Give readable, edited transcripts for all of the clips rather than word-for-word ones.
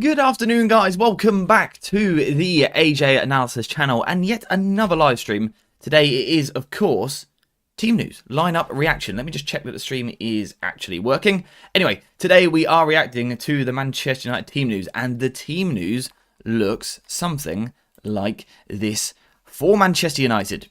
Good afternoon, guys. Welcome back to the AJ Analysis channel and yet another live stream. Today it is, of course, team news, lineup reaction. Let me just check that the stream is actually working. Anyway, today we are reacting to the Manchester United team news, and the team news looks something like this for Manchester United.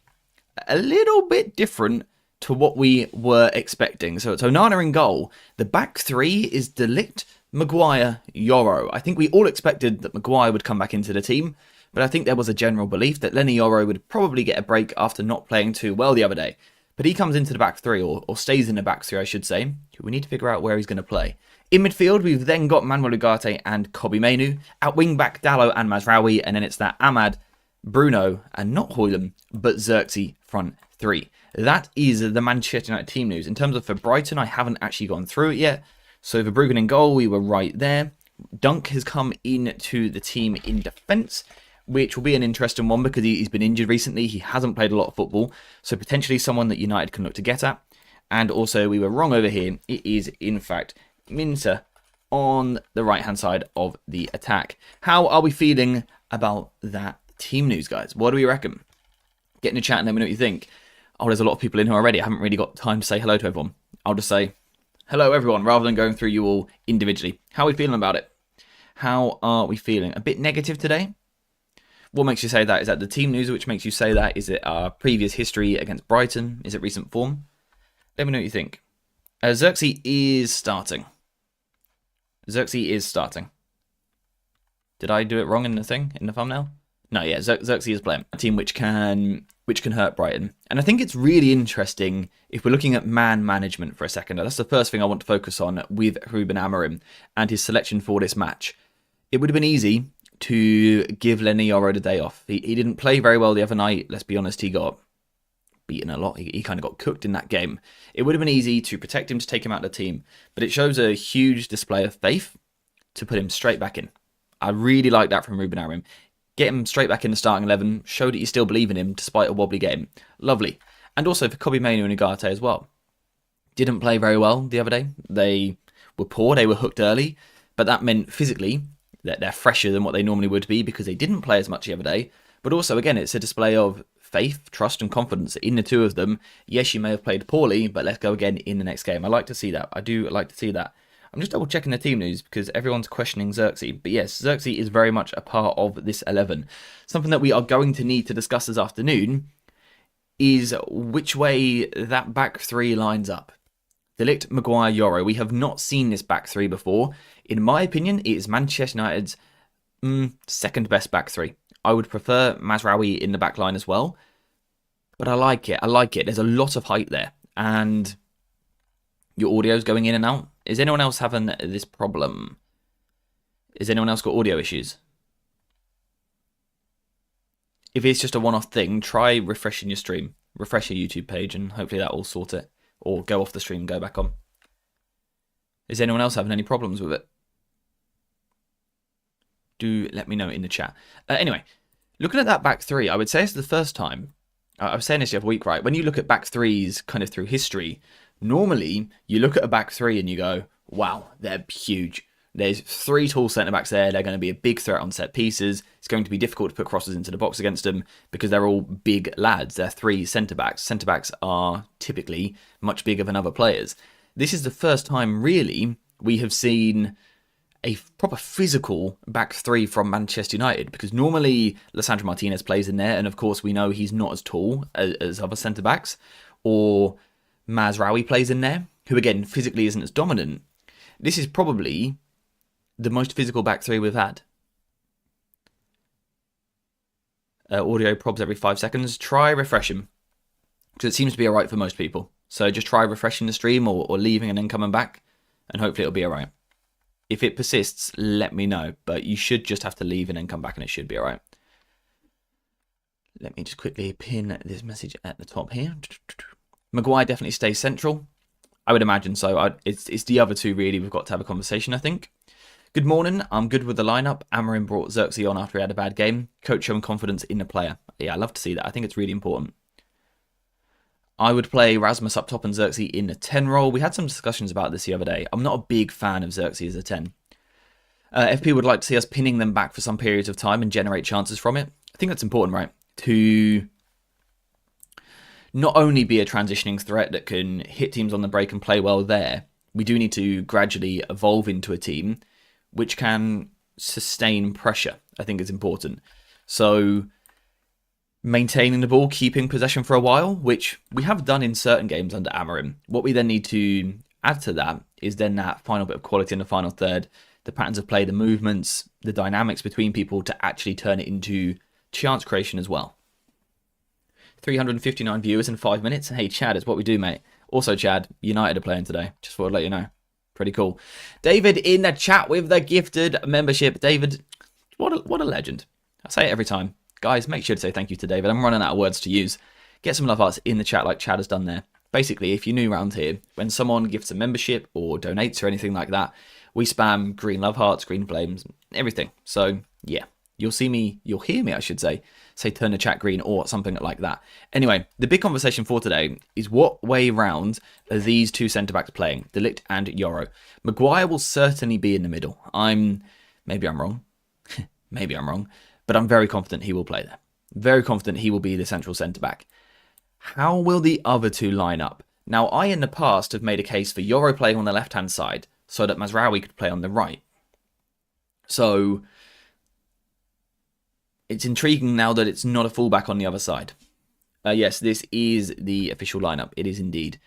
A little bit different to what we were expecting. So it's Onana in goal. The back three is De Ligt, Maguire, Yoro. I think we all expected that Maguire would come back into the team, but I think there was a general belief that Lenny Yoro would probably get a break after not playing too well the other day. But he comes into the back three, or stays in the back three, I should say. We need to figure out where he's going to play. In midfield, we've then got Manuel Ugarte and Kobbie Mainoo. At wing-back, Dalot and Mazraoui, and then it's that Ahmad, Bruno, and not Højlund, but Zirkzee front three. That is the Manchester United team news. In terms of for Brighton, I haven't actually gone through it yet. So Verbruggen in goal, we were right there. Dunk has come into the team in defence, which will be an interesting one because he's been injured recently. He hasn't played a lot of football, so potentially someone that United can look to get at. And also, we were wrong over here. It is, in fact, Minter on the right-hand side of the attack. How are we feeling about that team news, guys? What do we reckon? Get in the chat and let me know what you think. Oh, there's a lot of people in here already. I haven't really got time to say hello to everyone. I'll just say hello, everyone, rather than going through you all individually. How are we feeling about it? How are we feeling? A bit negative today? What makes you say that? Is that the team news which makes you say that? Is it our previous history against Brighton? Is it recent form? Let me know what you think. Zirkzee is starting. Zirkzee is starting. Did I do it wrong in the thing, in the thumbnail? No, yeah, Zirkzee is playing. A team which can hurt Brighton. And I think it's really interesting if we're looking at man management for a second. That's the first thing I want to focus on with Ruben Amorim and his selection for this match. It would have been easy to give Lenny Yoro the day off. He didn't play very well the other night. Let's be honest, he got beaten a lot. He kind of got cooked in that game. It would have been easy to protect him, to take him out of the team. But it shows a huge display of faith to put him straight back in. I really like that from Ruben Amorim. Get him straight back in the starting 11. Show that you still believe in him despite a wobbly game. Lovely. And also for Kobbie Mainoo and Ugarte as well. Didn't play very well the other day. They were poor. They were hooked early. But that meant physically that they're fresher than what they normally would be because they didn't play as much the other day. But also, again, it's a display of faith, trust and confidence in the two of them. Yes, you may have played poorly, but let's go again in the next game. I like to see that. I do like to see that. I'm just double checking the team news because everyone's questioning Zirkzee. But yes, Zirkzee is very much a part of this 11. Something that we are going to need to discuss this afternoon is which way that back three lines up. De Ligt, Maguire, Yoro. We have not seen this back three before. In my opinion, it is Manchester United's second best back three. I would prefer Mazraoui in the back line as well. But I like it. I like it. There's a lot of height there. And your audio's going in and out. Is anyone else having this problem? Is anyone else got audio issues? If it's just a one-off thing, try refreshing your stream. Refresh your YouTube page and hopefully that will sort it. Or go off the stream and go back on. Is anyone else having any problems with it? Do let me know in the chat. Anyway, looking at that back three, I would say it's the first time. I was saying this the other week, right? When you look at back threes kind of through history, normally you look at a back three and you go, wow, they're huge. There's three tall centre-backs there. They're going to be a big threat on set pieces. It's going to be difficult to put crosses into the box against them because they're all big lads. They're three centre-backs. Centre-backs are typically much bigger than other players. This is the first time, really, we have seen a proper physical back three from Manchester United because normally Lisandro Martinez plays in there and, of course, we know he's not as tall as other centre-backs. Or Mazraoui plays in there, who, again, physically isn't as dominant. This is probably the most physical back three we've had. Audio probs every 5 seconds. Try refreshing, because it seems to be alright for most people. So just try refreshing the stream or leaving and then coming back, and hopefully it'll be alright. If it persists, let me know, but you should just have to leave and then come back and it should be alright. Let me just quickly pin this message at the top here. Maguire definitely stays central. I would imagine so. It's the other two, really, we've got to have a conversation, I think. Good morning. I'm good with the lineup. Amorim brought Zirkzee on after he had a bad game. Coach showing confidence in the player. Yeah, I love to see that. I think it's really important. I would play Rasmus up top and Zirkzee in a 10 role. We had some discussions about this the other day. I'm not a big fan of Zirkzee as a 10. FP would like to see us pinning them back for some periods of time and generate chances from it. I think that's important, right? To not only be a transitioning threat that can hit teams on the break and play well there, we do need to gradually evolve into a team which can sustain pressure, I think is important. So maintaining the ball, keeping possession for a while, which we have done in certain games under Amorim. What we then need to add to that is then that final bit of quality in the final third, the patterns of play, the movements, the dynamics between people to actually turn it into chance creation as well. 359 viewers in 5 minutes. Hey, Chad, it's what we do, mate. Also, Chad, United are playing today. Just thought I'd let you know. Pretty cool. David in the chat with the gifted membership. David, what a legend. I say it every time. Guys, make sure to say thank you to David. I'm running out of words to use. Get some love hearts in the chat like Chad has done there. Basically, if you're new around here, when someone gifts a membership or donates or anything like that, we spam green love hearts, green flames, everything. So, yeah, you'll hear me, I should say turn the chat green or something like that. Anyway, the big conversation for today is what way round are these two centre-backs playing, De Ligt and Yoro. Maguire will certainly be in the middle. Maybe I'm wrong. Maybe I'm wrong. But I'm very confident he will play there. Very confident he will be the central centre-back. How will the other two line up? Now, I in the past have made a case for Yoro playing on the left-hand side so that Mazraoui could play on the right. So it's intriguing now that it's not a fullback on the other side. Yes, this is the official lineup. It is indeed.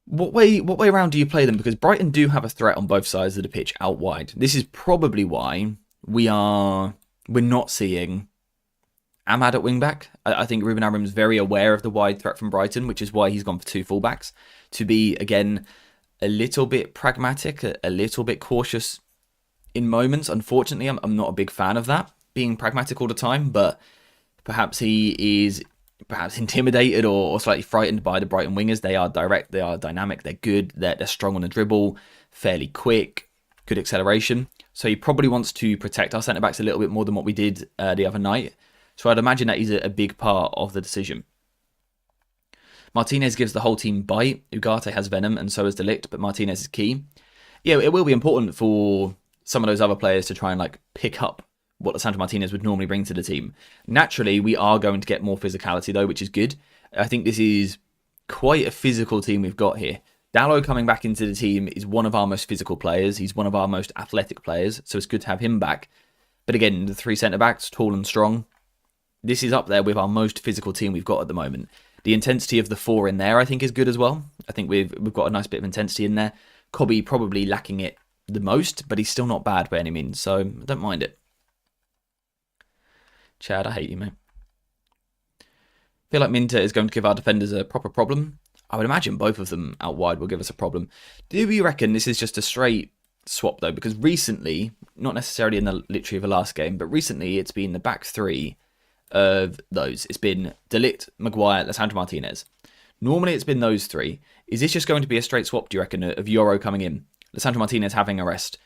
What way around do you play them? Because Brighton do have a threat on both sides of the pitch out wide. This is probably why we're not seeing Ahmad at wing-back. I think Ruben Amorim is very aware of the wide threat from Brighton, which is why he's gone for two fullbacks. To be, again, a little bit pragmatic, a little bit cautious in moments. Unfortunately, I'm not a big fan of that, being pragmatic all the time, but perhaps he is intimidated or slightly frightened by the Brighton wingers. They are direct, they are dynamic, they're good, they're strong on the dribble, fairly quick, good acceleration. So he probably wants to protect our centre-backs a little bit more than what we did the other night. So I'd imagine that is a big part of the decision. Martinez gives the whole team bite. Ugarte has venom and so has De Ligt, but Martinez is key. Yeah, it will be important for some of those other players to try and pick up what Lisandro Martinez would normally bring to the team. Naturally, we are going to get more physicality though, which is good. I think this is quite a physical team we've got here. Dalot coming back into the team is one of our most physical players. He's one of our most athletic players, so it's good to have him back. But again, the three centre-backs, tall and strong. This is up there with our most physical team we've got at the moment. The intensity of the four in there, I think, is good as well. I think we've got a nice bit of intensity in there. Cobby probably lacking it the most, but he's still not bad by any means, so I don't mind it. Chad, I hate you, mate. I feel like Minter is going to give our defenders a proper problem. I would imagine both of them out wide will give us a problem. Do you reckon this is just a straight swap, though? Because recently, not necessarily in literally the last game, but recently it's been the back three of those. It's been De Ligt, Maguire, Lisandro Martinez. Normally it's been those three. Is this just going to be a straight swap, do you reckon, of Yoro coming in? Lisandro Martinez having a rest.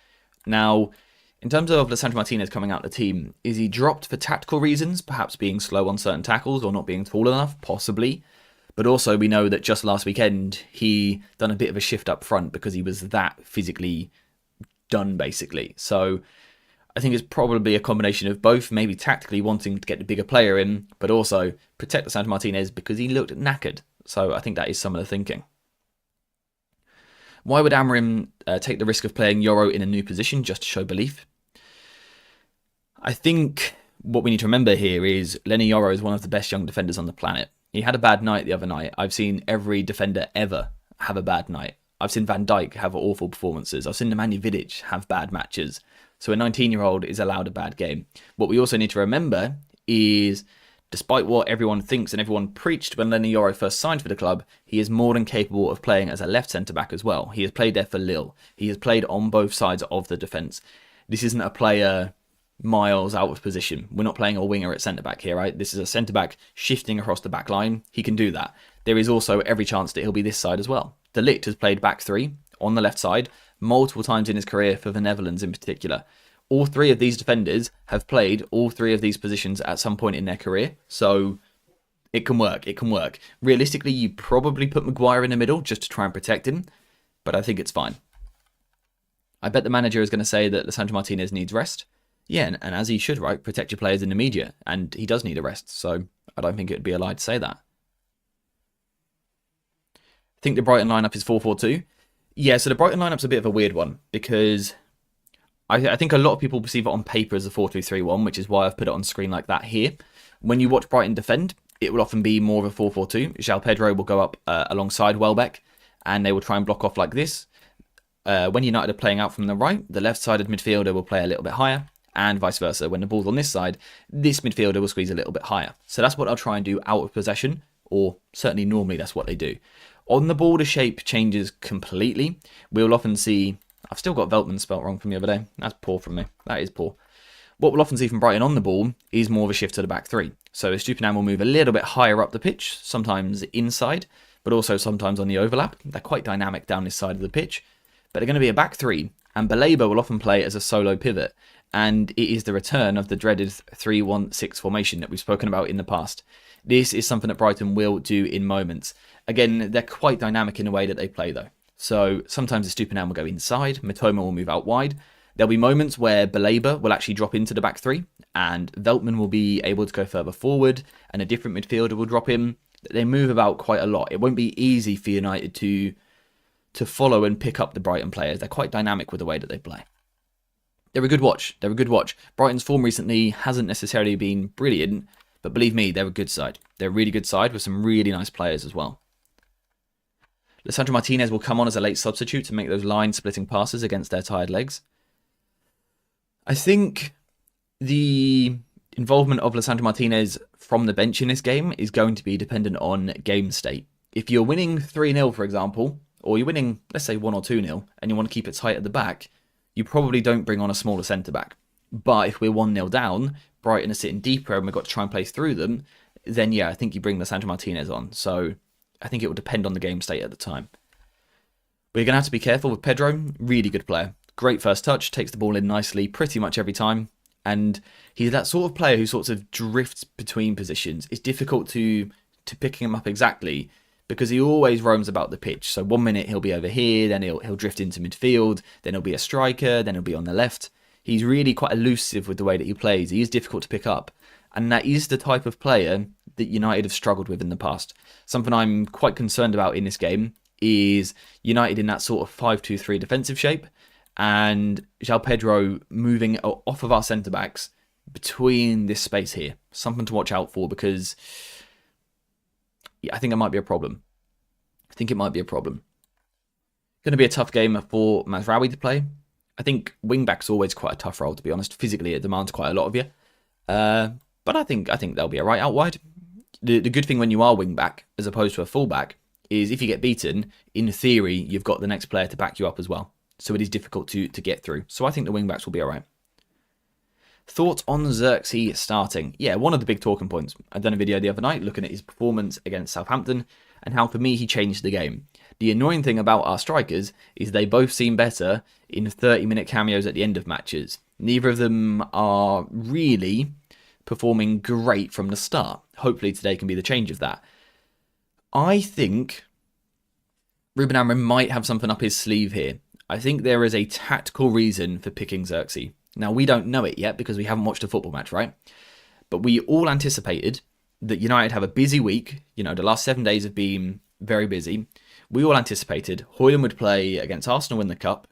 Now, in terms of Lisandro Martinez coming out of the team, is he dropped for tactical reasons, perhaps being slow on certain tackles or not being tall enough? Possibly. But also we know that just last weekend he done a bit of a shift up front because he was that physically done, basically. So I think it's probably a combination of both, maybe tactically wanting to get the bigger player in, but also protect Lisandro Martinez because he looked knackered. So I think that is some of the thinking. Why would Amorim take the risk of playing Yoro in a new position just to show belief? I think what we need to remember here is Lenny Yoro is one of the best young defenders on the planet. He had a bad night the other night. I've seen every defender ever have a bad night. I've seen Van Dijk have awful performances. I've seen Nemanja Vidic have bad matches. So a 19-year-old is allowed a bad game. What we also need to remember is, despite what everyone thinks and everyone preached when Lenny Yoro first signed for the club, he is more than capable of playing as a left centre-back as well. He has played there for Lille. He has played on both sides of the defence. This isn't a player miles out of position. We're not playing a winger at centre-back here, right? This is a centre-back shifting across the back line. He can do that. There is also every chance that he'll be this side as well. De Ligt has played back three on the left side multiple times in his career for the Netherlands in particular. All three of these defenders have played all three of these positions at some point in their career. So it can work. It can work. Realistically, you probably put Maguire in the middle just to try and protect him. But I think it's fine. I bet the manager is going to say that Lisandro Martinez needs rest. Yeah, and as he should, right? Protect your players in the media, and he does need a rest, so I don't think it would be a lie to say that. I think the Brighton lineup is 4-4-2. Yeah, so the Brighton lineup's a bit of a weird one, because I think a lot of people perceive it on paper as a 4-2-3-1, which is why I've put it on screen like that here. When you watch Brighton defend, it will often be more of a 4-4-2. João Pedro will go up alongside Welbeck, and they will try and block off like this. When United are playing out from the right, the left-sided midfielder will play a little bit higher, and vice versa. When the ball's on this side, this midfielder will squeeze a little bit higher. So that's what I'll try and do out of possession, or certainly normally that's what they do. On the ball, the shape changes completely. We'll often see... I've still got Veltman spelt wrong from the other day. That's poor from me. That is poor. What we'll often see from Brighton on the ball is more of a shift to the back three. So Estupiñán will move a little bit higher up the pitch, sometimes inside, but also sometimes on the overlap. They're quite dynamic down this side of the pitch. But they're going to be a back three, and Baleba will often play as a solo pivot. And it is the return of the dreaded 3-1-6 formation that we've spoken about in the past. This is something that Brighton will do in moments. Again, they're quite dynamic in the way that they play, though. So sometimes Estupiñán will go inside, Mitoma will move out wide. There'll be moments where Baleba will actually drop into the back three, and Veltman will be able to go further forward, and a different midfielder will drop in. They move about quite a lot. It won't be easy for United to follow and pick up the Brighton players. They're quite dynamic with the way that they play. They're a good watch. They're a good watch. Brighton's form recently hasn't necessarily been brilliant, but believe me, they're a good side. They're a really good side with some really nice players as well. Lisandro Martinez will come on as a late substitute to make those line-splitting passes against their tired legs. I think the involvement of Lisandro Martinez from the bench in this game is going to be dependent on game state. If you're winning 3-0, for example, or you're winning, let's say, 1 or 2-0, and you want to keep it tight at the back, you probably don't bring on a smaller centre-back. But if we're 1-0 down, Brighton are sitting deeper and we've got to try and play through them, then yeah, I think you bring Lisandro Martinez on. So I think it will depend on the game state at the time. We're going to have to be careful with Pedro. Really good player. Great first touch, takes the ball in nicely pretty much every time. And he's that sort of player who sort of drifts between positions. It's difficult to pick him up exactly because he always roams about the pitch. So 1 minute he'll be over here, then he'll drift into midfield, then he'll be a striker, then he'll be on the left. He's really quite elusive with the way that he plays. He is difficult to pick up. And that is the type of player that United have struggled with in the past. Something I'm quite concerned about in this game is United in that sort of 5-2-3 defensive shape and João Pedro moving off of our centre-backs between this space here. Something to watch out for because I think it might be a problem. Going to be a tough game for Mazraoui to play. I think wing-back's always quite a tough role, to be honest. Physically, it demands quite a lot of you. But I think they'll be alright out wide. The good thing when you are wing-back, as opposed to a full-back, is if you get beaten, in theory, you've got the next player to back you up as well. So it is difficult to get through. So I think the wing-backs will be alright. Thoughts on Zirkzee starting? Yeah, one of the big talking points. I've done a video the other night looking at his performance against Southampton and how, for me, he changed the game. The annoying thing about our strikers is they both seem better in 30-minute cameos at the end of matches. Neither of them are really performing great from the start. Hopefully today can be the change of that. I think Ruben Amorim might have something up his sleeve here. I think there is a tactical reason for picking Zirkzee. Now, we don't know it yet because we haven't watched a football match, right? But we all anticipated that United have a busy week. You know, the last 7 days have been very busy. We all anticipated Højlund would play against Arsenal in the Cup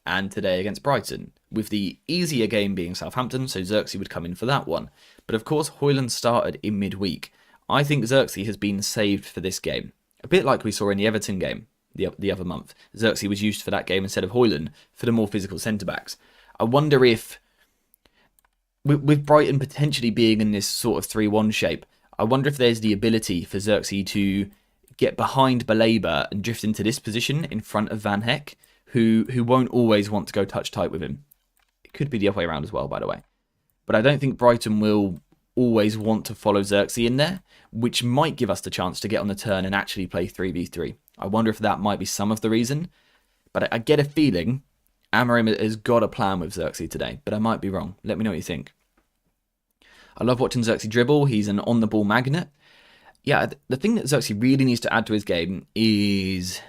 and today against Brighton, with the easier game being Southampton, so Zirkzee would come in for that one. But of course, Højlund started in midweek. I think Zirkzee has been saved for this game. A bit like we saw in the Everton game the other month. Zirkzee was used for that game instead of Højlund for the more physical centre-backs. I wonder if, with Brighton potentially being in this sort of 3-1 shape, I wonder if there's the ability for Zirkzee to get behind Baleba and drift into this position in front of Van Heck, who won't always want to go touch tight with him. It could be the other way around as well, by the way. But I don't think Brighton will always want to follow Zirkzee in there, which might give us the chance to get on the turn and actually play 3v3. I wonder if that might be some of the reason. But I get a feeling Amorim has got a plan with Zirkzee today, but I might be wrong. Let me know what you think. I love watching Zirkzee dribble. He's an on-the-ball magnet. Yeah, the thing that Zirkzee really needs to add to his game is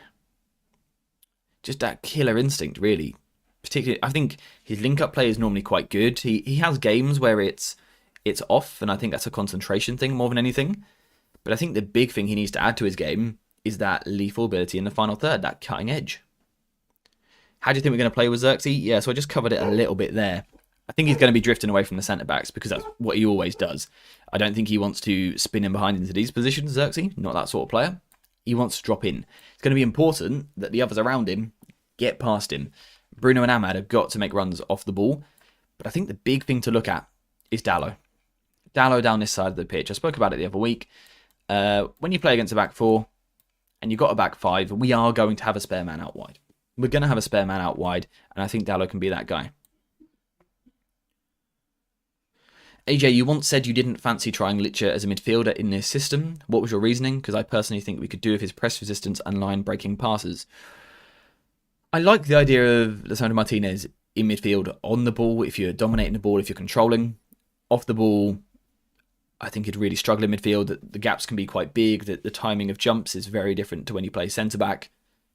just that killer instinct, really. Particularly, I think his link-up play is normally quite good. He has games where it's off, and I think that's a concentration thing more than anything. But I think the big thing he needs to add to his game is that lethal ability in the final third, that cutting edge. How do you think we're going to play with Zirkzee? Yeah, so I just covered it a little bit there. I think he's going to be drifting away from the centre-backs because that's what he always does. I don't think he wants to spin in behind into these positions, Zirkzee. Not that sort of player. He wants to drop in. It's going to be important that the others around him get past him. Bruno and Ahmad have got to make runs off the ball. But I think the big thing to look at is Dalot. Dalot down this side of the pitch. I spoke about it the other week. When you play against a back four and you've got a back five, we are going to have a spare man out wide. We're going to have a spare man out wide, and I think Dalot can be that guy. AJ, you once said you didn't fancy trying Licher as a midfielder in this system. What was your reasoning? Because I personally think we could do with his press resistance and line breaking passes. I like the idea of Lisandro Martinez in midfield on the ball, if you're dominating the ball, if you're controlling. Off the ball, I think he'd really struggle in midfield. The gaps can be quite big. The timing of jumps is very different to when you play centre-back.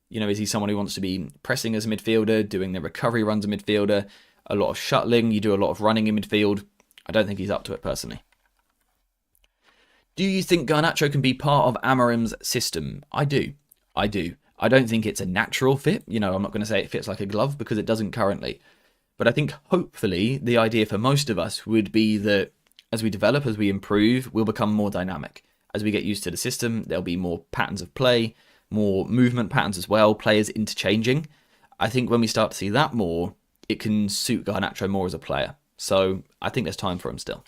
You know, is he someone who wants to be pressing as a midfielder, doing the recovery runs as a midfielder, a lot of shuttling, you do a lot of running in midfield? I don't think he's up to it personally. Do you think Garnacho can be part of Amorim's system? I do. I don't think it's a natural fit. You know, I'm not going to say it fits like a glove because it doesn't currently. But I think hopefully the idea for most of us would be that as we develop, as we improve, we'll become more dynamic. As we get used to the system, there'll be more patterns of play, more movement patterns as well, players interchanging. I think when we start to see that more, it can suit Garnacho more as a player. So I think there's time for him still.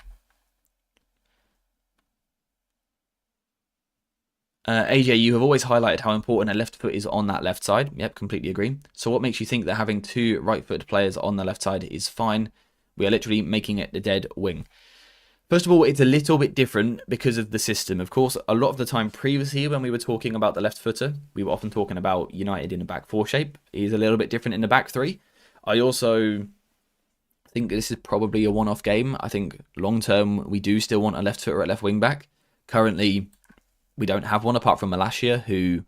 AJ, you have always highlighted how important a left foot is on that left side. Yep, completely agree. So what makes you think that having two right-footed players on the left side is fine? We are literally making it the dead wing. First of all, it's a little bit different because of the system. Of course, a lot of the time previously when we were talking about the left footer, we were often talking about United in a back four shape. It is a little bit different in the back three. I also think this is probably a one-off game. I think long-term, we do still want a left footer at left wing back. Currently, we don't have one apart from Malacia, who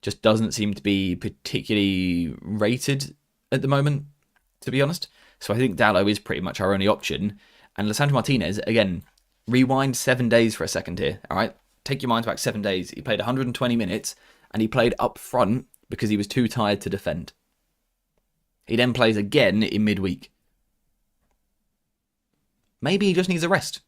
just doesn't seem to be particularly rated at the moment, to be honest. So I think Dalot is pretty much our only option. And Lisandro Martinez, again, rewind 7 days for a second here, all right? Take your minds back 7 days. He played 120 minutes, and he played up front because he was too tired to defend. He then plays again in midweek. Maybe he just needs a rest.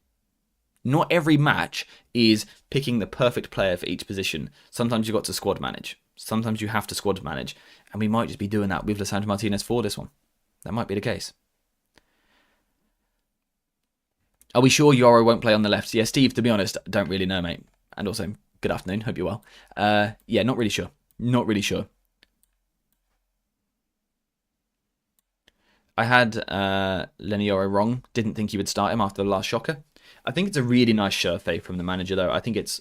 Not every match is picking the perfect player for each position. Sometimes you've got to squad manage. Sometimes you have to squad manage. And we might just be doing that with Lisandro Martinez for this one. That might be the case. Are we sure Yoro won't play on the left? Yeah, Steve, to be honest, don't really know, mate. And also, good afternoon. Hope you're well. Yeah, not really sure. Not really sure. I had Lenny Yoro wrong. Didn't think he would start him after the last shocker. I think it's a really nice survey from the manager, though. I think it's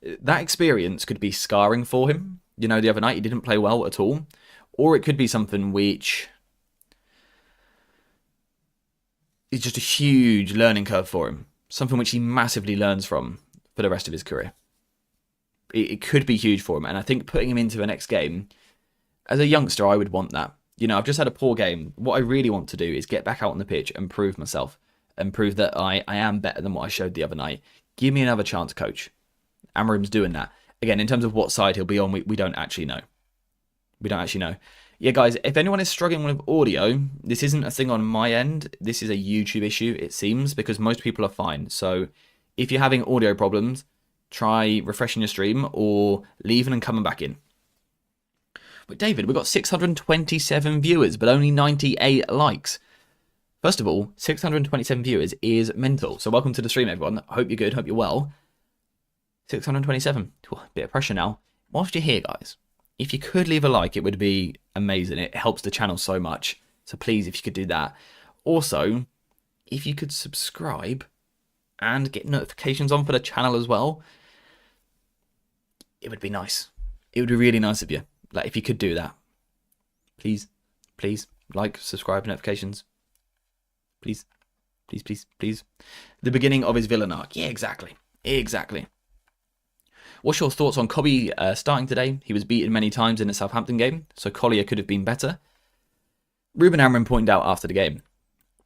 that experience could be scarring for him. You know, the other night he didn't play well at all. Or it could be something which is just a huge learning curve for him. Something which he massively learns from for the rest of his career. It could be huge for him. And I think putting him into the next game, as a youngster, I would want that. You know, I've just had a poor game. What I really want to do is get back out on the pitch and prove myself. And prove that I am better than what I showed the other night. Give me another chance, coach. Amorim's doing that. Again, in terms of what side he'll be on, we don't actually know. We don't actually know. Yeah, guys, if anyone is struggling with audio, this isn't a thing on my end. This is a YouTube issue, it seems, because most people are fine. So if you're having audio problems, try refreshing your stream or leaving and coming back in. But David, we've got 627 viewers, but only 98 likes. First of all, 627 viewers is mental. So welcome to the stream, everyone. I hope you're good. Hope you're well. 627. Ooh, bit of pressure now. Whilst you're here, guys, if you could leave a like, it would be amazing. It helps the channel so much. So please, if you could do that. Also, if you could subscribe and get notifications on for the channel as well, it would be nice. It would be really nice of you. Like, if you could do that. Please, please, like, subscribe, notifications. Please, please, please, please. The beginning of his villain arc. Yeah, exactly. Exactly. What's your thoughts on Cobby starting today? He was beaten many times in the Southampton game, so Collier could have been better. Ruben Amorim pointed out after the game,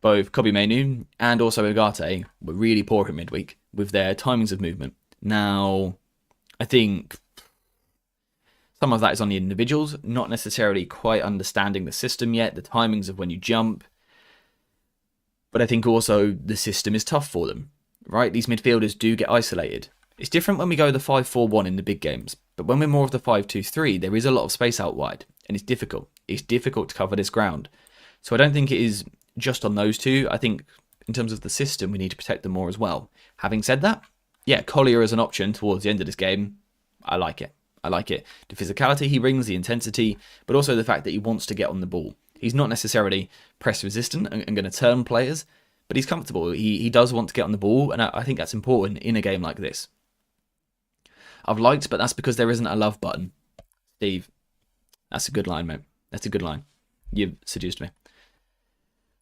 both Kobbie Mainoo and also Ugarte were really poor at midweek with their timings of movement. Now, I think some of that is on the individuals, not necessarily quite understanding the system yet, the timings of when you jump. But I think also the system is tough for them, right? These midfielders do get isolated. It's different when we go the 5-4-1 in the big games. But when we're more of the 5-2-3, there is a lot of space out wide. And it's difficult. It's difficult to cover this ground. So I don't think it is just on those two. I think in terms of the system, we need to protect them more as well. Having said that, yeah, Collier as an option towards the end of this game, I like it. I like it. The physicality he brings, the intensity, but also the fact that he wants to get on the ball. He's not necessarily press resistant and going to turn players, but he's comfortable. He does want to get on the ball, and I think that's important in a game like this. I've liked, but that's because there isn't a love button. Steve, that's a good line, mate. That's a good line. You've seduced me.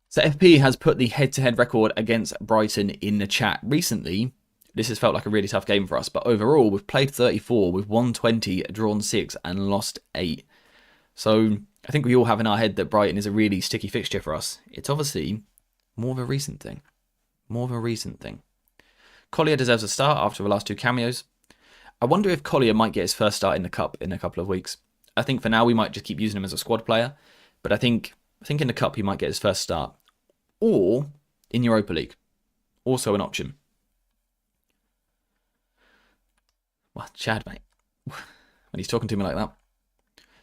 So FP has put the head-to-head record against Brighton in the chat. Recently, this has felt like a really tough game for us, but overall, we've played 34, we've won 20, drawn 6, and lost 8. So I think we all have in our head that Brighton is a really sticky fixture for us. It's obviously more of a recent thing. More of a recent thing. Collier deserves a start after the last 2 cameos. I wonder if Collier might get his first start in the Cup in a couple of weeks. I think for now we might just keep using him as a squad player, but I think in the Cup he might get his first start. Or in Europa League. Also an option. Well, Chad, mate. When he's talking to me like that.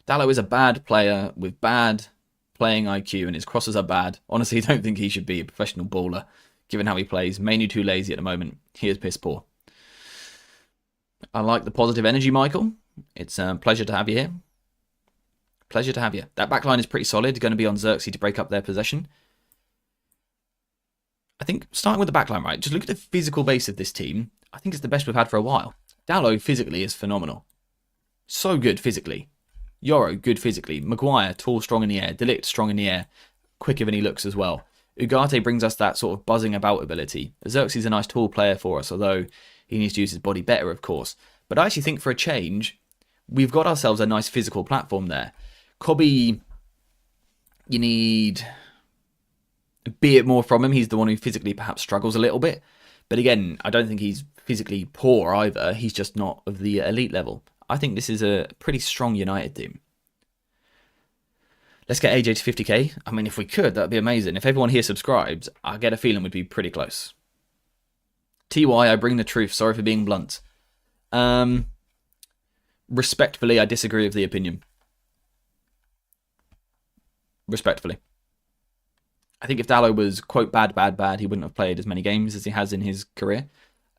Dalot is a bad player with bad playing IQ and his crosses are bad. Honestly, I don't think he should be a professional baller, given how he plays. Mainly too lazy at the moment. He is piss poor. I like the positive energy, Michael. It's a pleasure to have you here. Pleasure to have you. That backline is pretty solid. Going to be on Zirkzee to break up their possession. I think starting with the backline, right? Just look at the physical base of this team. I think it's the best we've had for a while. Dalot physically is phenomenal. So good physically. Yoro, good physically. Maguire, tall, strong in the air. De Ligt, strong in the air. Quicker than he looks as well. Ugarte brings us that sort of buzzing about ability. Zirkzee's a nice tall player for us, although he needs to use his body better, of course. But I actually think for a change, we've got ourselves a nice physical platform there. Kobbie, you need a bit more from him. He's the one who physically perhaps struggles a little bit. But again, I don't think he's physically poor either. He's just not of the elite level. I think this is a pretty strong United team. Let's get AJ to 50k. I mean, if we could, that'd be amazing. If everyone here subscribes, I get a feeling we'd be pretty close. TY, I bring the truth. Sorry for being blunt. Respectfully, I disagree with the opinion. Respectfully. I think if Dalot was, quote, bad, he wouldn't have played as many games as he has in his career.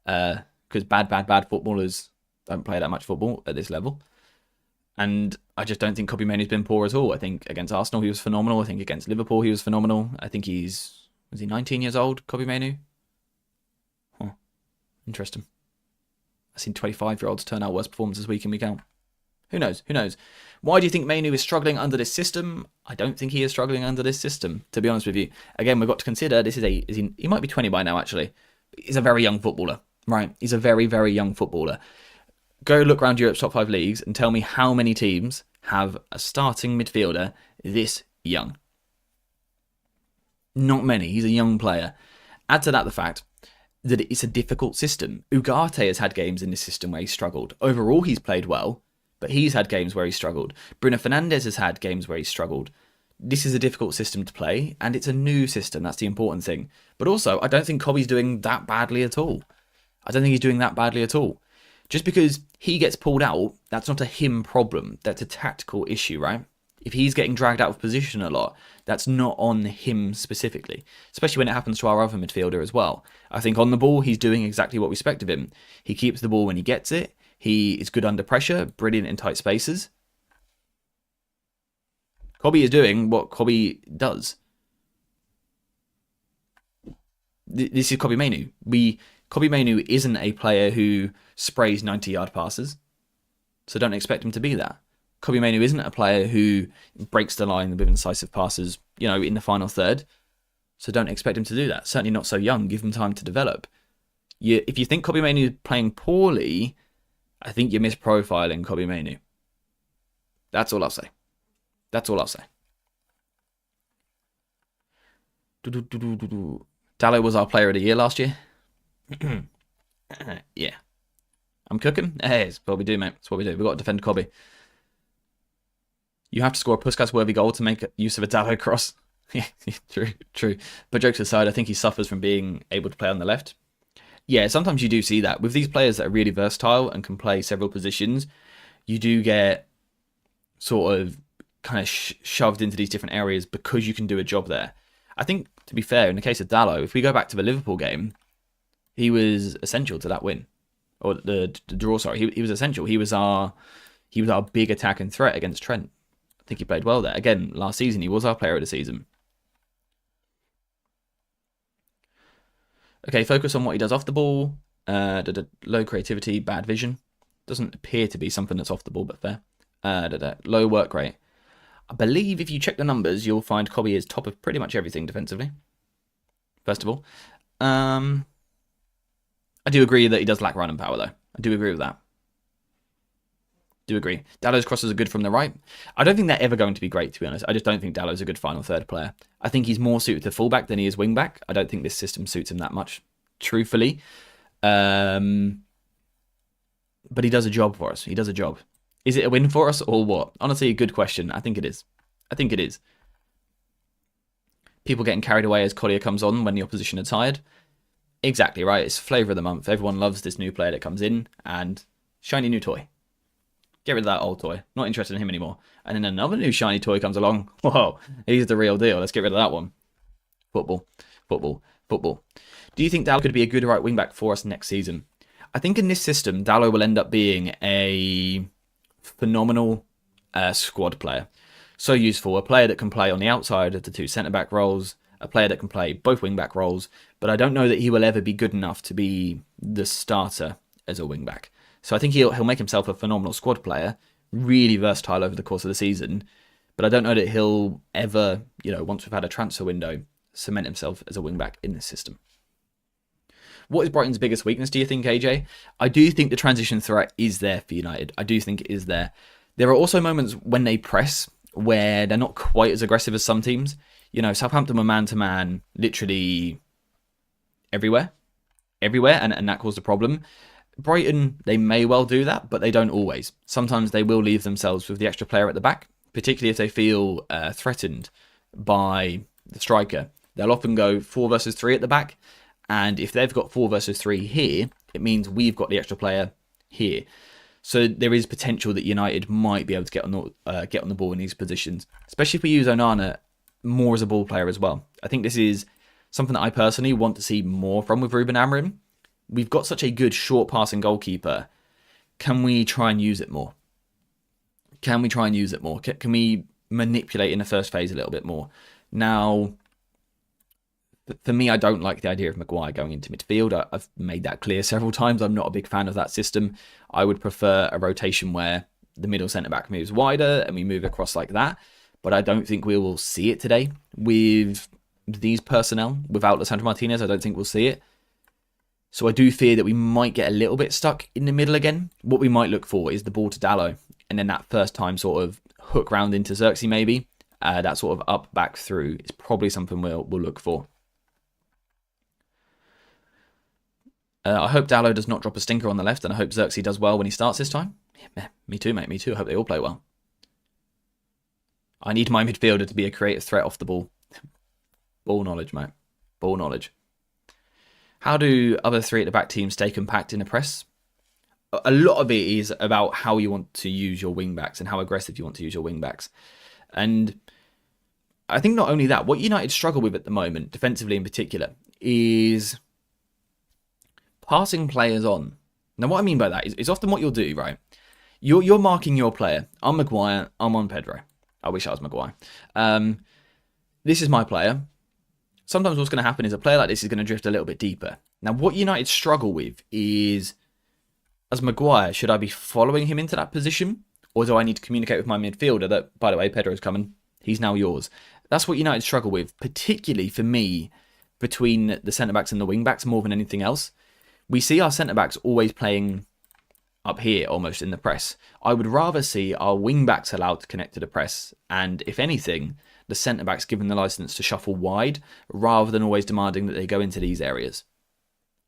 Because bad footballers don't play that much football at this level. And I just don't think Kobbie Mainoo's been poor at all. I think against Arsenal he was phenomenal. I think against Liverpool he was phenomenal. I think was he 19 years old, Kobbie Mainoo? Huh. Interesting. I've seen 25-year-olds turn out worse performances week in, week out. Who knows? Who knows? Why do you think Mainoo is struggling under this system? I don't think he is struggling under this system, to be honest with you. Again, we've got to consider this is he might be 20 by now, actually. He's a very young footballer, right? He's a very, very young footballer. Go look around Europe's top 5 leagues and tell me how many teams have a starting midfielder this young. Not many. He's a young player. Add to that the fact that it's a difficult system. Ugarte has had games in this system where he struggled. Overall, he's played well, but he's had games where he struggled. Bruno Fernandes has had games where he struggled. This is a difficult system to play, and it's a new system. That's the important thing. But also, I don't think Kobbie's doing that badly at all. I don't think he's doing that badly at all. Just because he gets pulled out, that's not a him problem. That's a tactical issue, right? If he's getting dragged out of position a lot, that's not on him specifically. Especially when it happens to our other midfielder as well. I think on the ball, he's doing exactly what we expect of him. He keeps the ball when he gets it. He is good under pressure, brilliant in tight spaces. Kobbie is doing what Kobbie does. This is Kobbie Mainoo. Kobbie Mainoo isn't a player who sprays 90-yard passes, so don't expect him to be that. Kobbie Mainoo isn't a player who breaks the line with incisive passes, in the final third, so don't expect him to do that. Certainly not so young. Give him time to develop. If you think Kobbie Mainoo is playing poorly, I think you're misprofiling Kobbie Mainoo. That's all I'll say. That's all I'll say. Dallo was our player of the year last year. Yeah. I'm cooking. Hey, it's what we do, mate. It's what we do. We've got to defend Cobby. You have to score a Puskas-worthy goal to make use of a Dallo cross. Yeah, true. But jokes aside, I think he suffers from being able to play on the left. Yeah, sometimes you do see that. With these players that are really versatile and can play several positions, you do get sort of kind of shoved into these different areas because you can do a job there. I think, to be fair, in the case of Dallo, if we go back to the Liverpool game, he was essential to that win. Or the draw, sorry. He was essential. He was our big attack and threat against Trent. I think he played well there. Again, last season, he was our player of the season. Okay, focus on what he does off the ball. Low creativity, bad vision. Doesn't appear to be something that's off the ball, but fair. Low work rate. I believe if you check the numbers, you'll find Cobby is top of pretty much everything defensively. First of all. I do agree that he does lack running power, though. I do agree with that. Do agree. Dallo's crosses are good from the right. I don't think they're ever going to be great, to be honest. I just don't think Dallo's a good final third player. I think he's more suited to fullback than he is wingback. I don't think this system suits him that much, truthfully. But he does a job for us. He does a job. Is it a win for us or what? Honestly, a good question. I think it is. I think it is. People getting carried away as Collier comes on when the opposition are tired. Exactly right. It's flavour of the month. Everyone loves this new player that comes in and shiny new toy. Get rid of that old toy. Not interested in him anymore. And then another new shiny toy comes along. Whoa, he's the real deal. Let's get rid of that one. Football. Do you think Dallo could be a good right wing back for us next season? I think in this system, Dallo will end up being a phenomenal squad player. So useful. A player that can play on the outside of the two centre-back roles. A player that can play both wing-back roles. But I don't know that he will ever be good enough to be the starter as a wing-back. So I think he'll make himself a phenomenal squad player, really versatile over the course of the season. But I don't know that he'll ever, once we've had a transfer window, cement himself as a wing-back in this system. What is Brighton's biggest weakness, do you think, AJ? I do think the transition threat is there for United. I do think it is there. There are also moments when they press where they're not quite as aggressive as some teams. Southampton were man-to-man literally everywhere, and that caused a problem. Brighton, they may well do that, but they don't always. Sometimes they will leave themselves with the extra player at the back, particularly if they feel threatened by the striker. They'll often go 4 versus 3 at the back, and if they've got 4 versus 3 here, it means we've got the extra player here. So there is potential that United might be able to get on the ball in these positions, especially if we use Onana more as a ball player as well. I think this is something that I personally want to see more from with Ruben Amorim. We've got such a good short passing goalkeeper. Can we try and use it more? Can we manipulate in the first phase a little bit more? Now, for me, I don't like the idea of Maguire going into midfield. I've made that clear several times. I'm not a big fan of that system. I would prefer a rotation where the middle centre-back moves wider and we move across like that. But I don't think we will see it today with these personnel. Without Lisandro Martinez, I don't think we'll see it. So I do fear that we might get a little bit stuck in the middle again. What we might look for is the ball to Dallo, and then that first time sort of hook round into Zirkzee maybe. That sort of up, back through is probably something we'll look for. I hope Dallo does not drop a stinker on the left, and I hope Zirkzee does well when he starts this time. Yeah, me too, mate. Me too. I hope they all play well. I need my midfielder to be a creative threat off the ball. Ball knowledge, mate. Ball knowledge. How do other 3 at the back teams stay compact in the press? A lot of it is about how you want to use your wing backs and how aggressive you want to use your wing backs. And I think not only that, what United struggle with at the moment, defensively in particular, is passing players on. Now, what I mean by that is often what you'll do, right? You're marking your player. I'm Maguire. I'm on Pedro. I wish I was Maguire. This is my player. Sometimes what's going to happen is a player like this is going to drift a little bit deeper. Now, what United struggle with is, as Maguire, should I be following him into that position? Or do I need to communicate with my midfielder that, by the way, Pedro's coming. He's now yours. That's what United struggle with, particularly for me, between the centre-backs and the wing-backs more than anything else. We see our centre-backs always playing up here, almost in the press. I would rather see our wing-backs allowed to connect to the press, and if anything, the centre-backs given the licence to shuffle wide rather than always demanding that they go into these areas.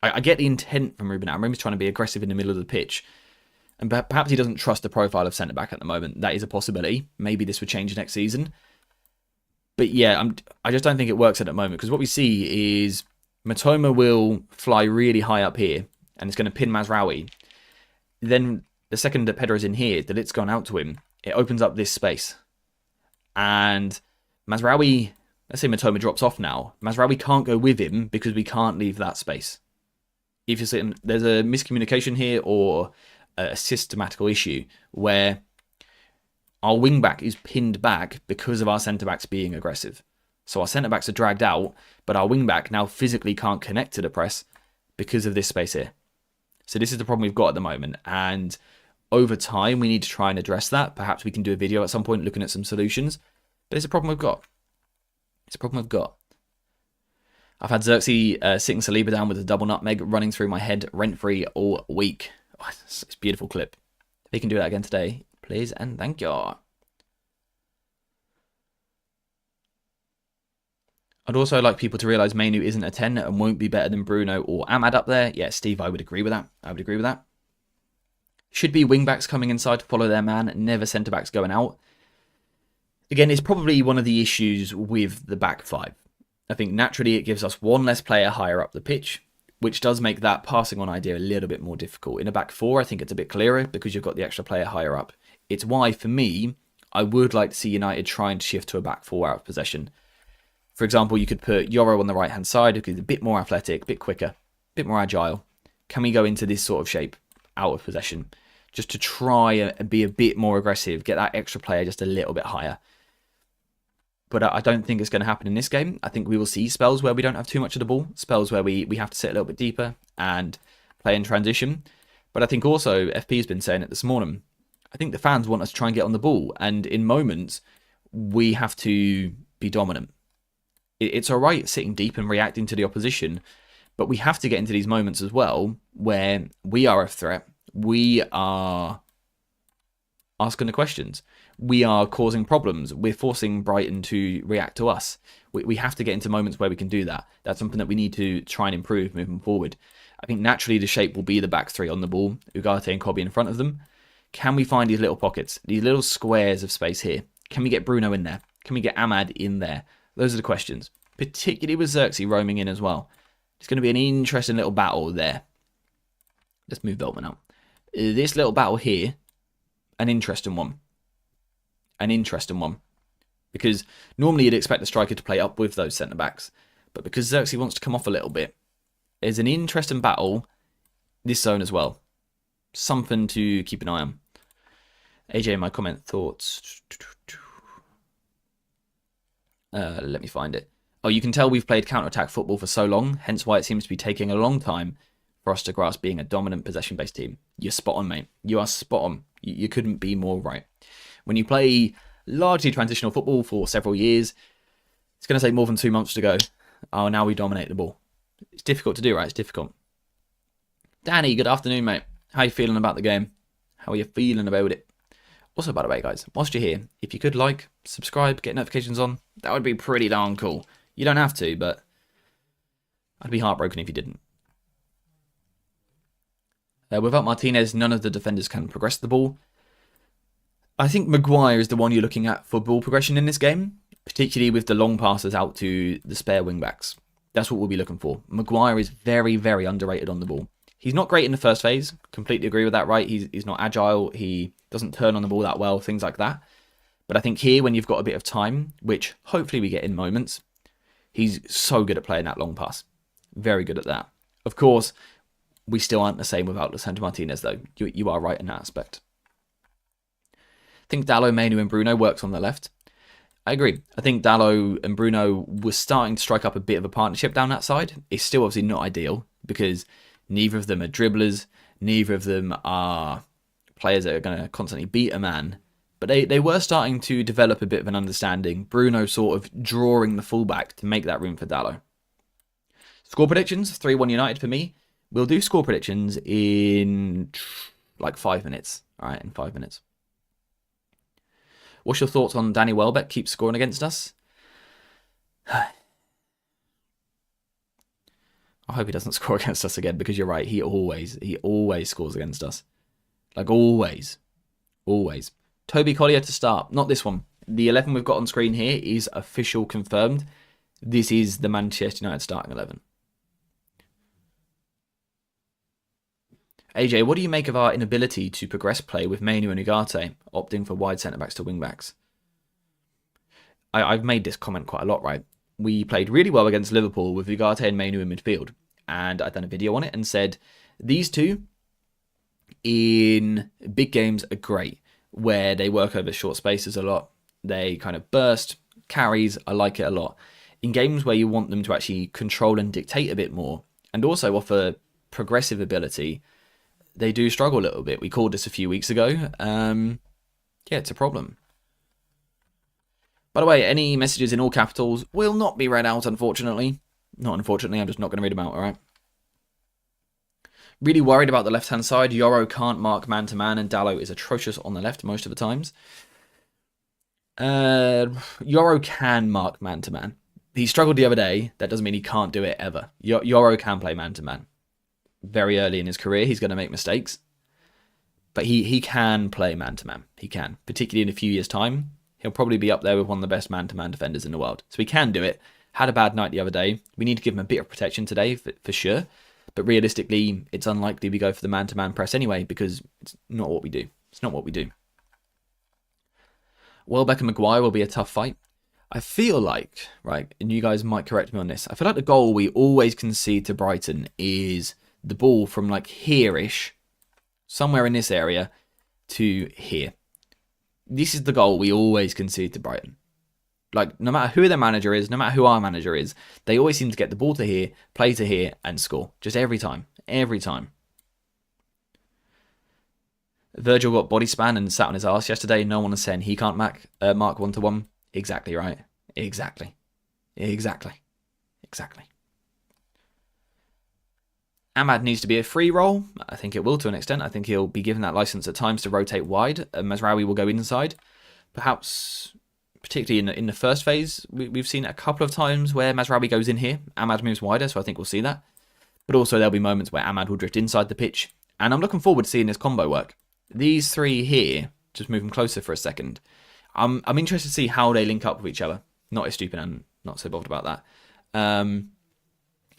I get the intent from Ruben Amorim. He's trying to be aggressive in the middle of the pitch. And perhaps he doesn't trust the profile of centre-back at the moment. That is a possibility. Maybe this would change next season. But yeah, I just don't think it works at the moment. Because what we see is Matoma will fly really high up here. And it's going to pin Mazraoui. Then the second that Pedro's in here, that it's gone out to him, it opens up this space. And Mazraoui, let's say Matoma drops off now. Mazraoui can't go with him because we can't leave that space. If you're saying there's a miscommunication here or a systematical issue where our wing back is pinned back because of our centre backs being aggressive. So our centre backs are dragged out, but our wing back now physically can't connect to the press because of this space here. So this is the problem we've got at the moment. And over time, we need to try and address that. Perhaps we can do a video at some point looking at some solutions. But it's a problem we've got. It's a problem we've got. I've had Zirkzee sitting Saliba down with a double nutmeg running through my head rent-free all week. Oh, it's a beautiful clip. If he can do that again today, please and thank you. I'd also like people to realise Mainu isn't a 10 and won't be better than Bruno or Ahmad up there. Yeah, Steve, I would agree with that. I would agree with that. Should be wing-backs coming inside to follow their man, never centre-backs going out. Again, it's probably one of the issues with the back five. I think naturally it gives us one less player higher up the pitch, which does make that passing on idea a little bit more difficult. In a back four, I think it's a bit clearer because you've got the extra player higher up. It's why, for me, I would like to see United trying to shift to a back four out of possession. For example, you could put Yoro on the right-hand side, who is a bit more athletic, a bit quicker, a bit more agile. Can we go into this sort of shape out of possession? Just to try and be a bit more aggressive, get that extra player just a little bit higher. But I don't think it's going to happen in this game. I think we will see spells where we don't have too much of the ball, spells where we have to sit a little bit deeper and play in transition. But I think also, FP has been saying it this morning, I think the fans want us to try and get on the ball. And in moments, we have to be dominant. It's all right sitting deep and reacting to the opposition, but we have to get into these moments as well where we are a threat. We are asking the questions. We are causing problems. We're forcing Brighton to react to us. We have to get into moments where we can do that. That's something that we need to try and improve moving forward. I think naturally the shape will be the back three on the ball, Ugarte and Kobe in front of them. Can we find these little pockets, these little squares of space here? Can we get Bruno in there? Can we get Ahmad in there? Those are the questions, particularly with Zirkzee roaming in as well. It's going to be an interesting little battle there. Let's move Veltman out. This little battle here, an interesting one. An interesting one. Because normally you'd expect the striker to play up with those centre-backs. But because Zirkzee wants to come off a little bit, there's an interesting battle this zone as well. Something to keep an eye on. AJ, my comment thoughts. Let me find it. Oh, you can tell we've played counter-attack football for so long, hence why it seems to be taking a long time for us to grasp being a dominant possession-based team. You're spot on, mate. You are spot on. You couldn't be more right. When you play largely transitional football for several years, it's going to take more than 2 months to go. Oh, now we dominate the ball. It's difficult to do, right? It's difficult. Danny, good afternoon, mate. How are you feeling about the game? How are you feeling about it? Also, by the way, guys, whilst you're here, if you could like, subscribe, get notifications on, that would be pretty darn cool. You don't have to, but I'd be heartbroken if you didn't. Without Martinez, none of the defenders can progress the ball. I think Maguire is the one you're looking at for ball progression in this game, particularly with the long passes out to the spare wing-backs. That's what we'll be looking for. Maguire is very, very underrated on the ball. He's not great in the first phase. Completely agree with that, right? He's not agile. He doesn't turn on the ball that well, things like that. But I think here, when you've got a bit of time, which hopefully we get in moments, he's so good at playing that long pass. Very good at that. Of course, we still aren't the same without Lisandro Martinez, though. You are right in that aspect. I think Dalot, Mainu and Bruno works on the left. I agree. I think Dalot and Bruno were starting to strike up a bit of a partnership down that side. It's still obviously not ideal because neither of them are dribblers. Neither of them are players that are going to constantly beat a man. But they were starting to develop a bit of an understanding. Bruno sort of drawing the fullback to make that room for Dalot. Score predictions, 3-1 United for me. We'll do score predictions in like 5 minutes. All right, in 5 minutes. What's your thoughts on Danny Welbeck keeps scoring against us? I hope he doesn't score against us again, because you're right. He always scores against us. Like, always. Always. Toby Collier to start. Not this one. The 11 we've got on screen here is official confirmed. This is the Manchester United starting 11. AJ, what do you make of our inability to progress play with Mainu and Ugarte, opting for wide centre-backs to wing-backs? I've made this comment quite a lot, right? We played really well against Liverpool with Ugarte and Mainu in midfield. And I've done a video on it and said, these two in big games are great, where they work over short spaces a lot. They kind of burst, carries, I like it a lot. In games where you want them to actually control and dictate a bit more, and also offer progressive ability, they do struggle a little bit. We called this a few weeks ago. Yeah, it's a problem. By the way, any messages in all capitals will not be read out, unfortunately. Not unfortunately, I'm just not going to read them out, alright? Really worried about the left-hand side. Yoro can't mark man-to-man, and Dallo is atrocious on the left most of the times. Yoro can mark man-to-man. He struggled the other day. That doesn't mean he can't do it ever. Yoro can play man-to-man. Very early in his career, he's going to make mistakes. But he can play man-to-man. He can. Particularly in a few years' time. He'll probably be up there with one of the best man-to-man defenders in the world. So he can do it. Had a bad night the other day. We need to give him a bit of protection today, for sure. But realistically, it's unlikely we go for the man-to-man press anyway, because it's not what we do. It's not what we do. Welbeck and Maguire will be a tough fight. I feel like, right, and you guys might correct me on this, I feel like the goal we always concede to Brighton is the ball from like here-ish, somewhere in this area, to here. This is the goal we always concede to Brighton. Like, no matter who their manager is, no matter who our manager is, they always seem to get the ball to here, play to here, and score. Just every time. Every time. Virgil got body span and sat on his arse yesterday. No one is saying he can't mark 1-to-1. Exactly right. Exactly. Ahmad needs to be a free roll. I think it will to an extent. I think he'll be given that license at times to rotate wide. Mazraoui will go inside. Perhaps, particularly in the first phase, we've seen it a couple of times where Mazraoui goes in here. Ahmad moves wider, so I think we'll see that. But also there'll be moments where Ahmad will drift inside the pitch. And I'm looking forward to seeing this combo work. These three here, just move them closer for a second. I'm interested to see how they link up with each other. Not as stupid and not so bothered about that.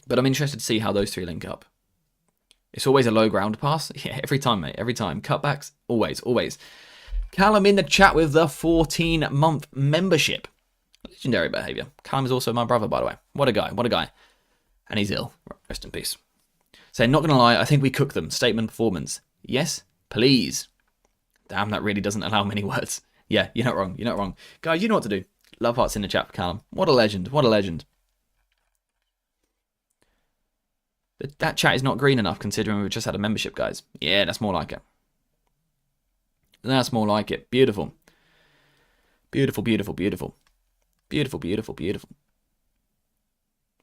But I'm interested to see how those three link up. It's always a low ground pass. Yeah, every time, mate. Every time. Cutbacks. Always. Callum in the chat with the 14-month membership. Legendary behaviour. Callum is also my brother, by the way. What a guy. And he's ill. Rest in peace. So, not going to lie, I think we cook them. Statement performance. Yes, please. Damn, that really doesn't allow many words. Yeah, you're not wrong. Guys, you know what to do. Love hearts in the chat for Callum. What a legend. That chat is not green enough considering we've just had a membership, guys. Yeah, that's more like it. Beautiful.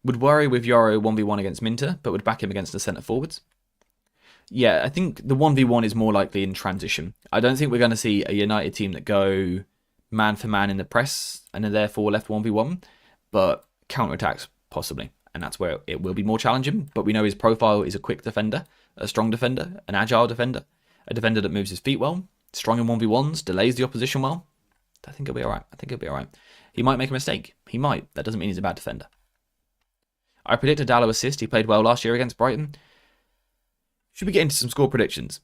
Would worry with Yoro 1v1 against Minter, but would back him against the centre forwards. Yeah, I think the 1v1 is more likely in transition. I don't think we're going to see a United team that go man for man in the press and are therefore left 1v1, but counter-attacks possibly. And that's where it will be more challenging. But we know his profile is a quick defender, a strong defender, an agile defender, a defender that moves his feet well, strong in 1v1s, delays the opposition well. I think he'll be alright. He might make a mistake. He might. That doesn't mean he's a bad defender. I predict a Dallo assist. He played well last year against Brighton. Should we get into some score predictions?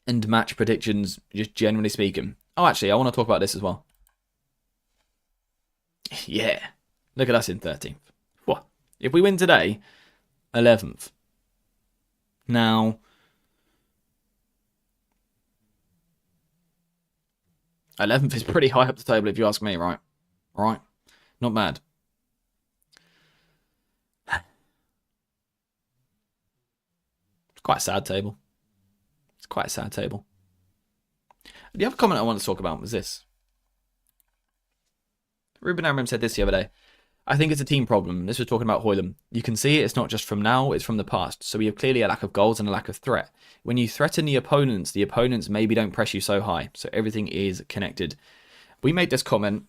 And match predictions, just generally speaking. Oh, actually, I want to talk about this as well. Yeah. Look at us in 13th. What? If we win today, 11th. Now, '11th is pretty high up the table if you ask me, right? Right? Not bad. It's quite a sad table. The other comment I wanted to talk about was this. Ruben Amorim said this the other day. I think it's a team problem. This was talking about Hoyland. You can see it's not just from now, it's from the past. So we have clearly a lack of goals and a lack of threat. When you threaten the opponents maybe don't press you so high. So everything is connected. We made this comment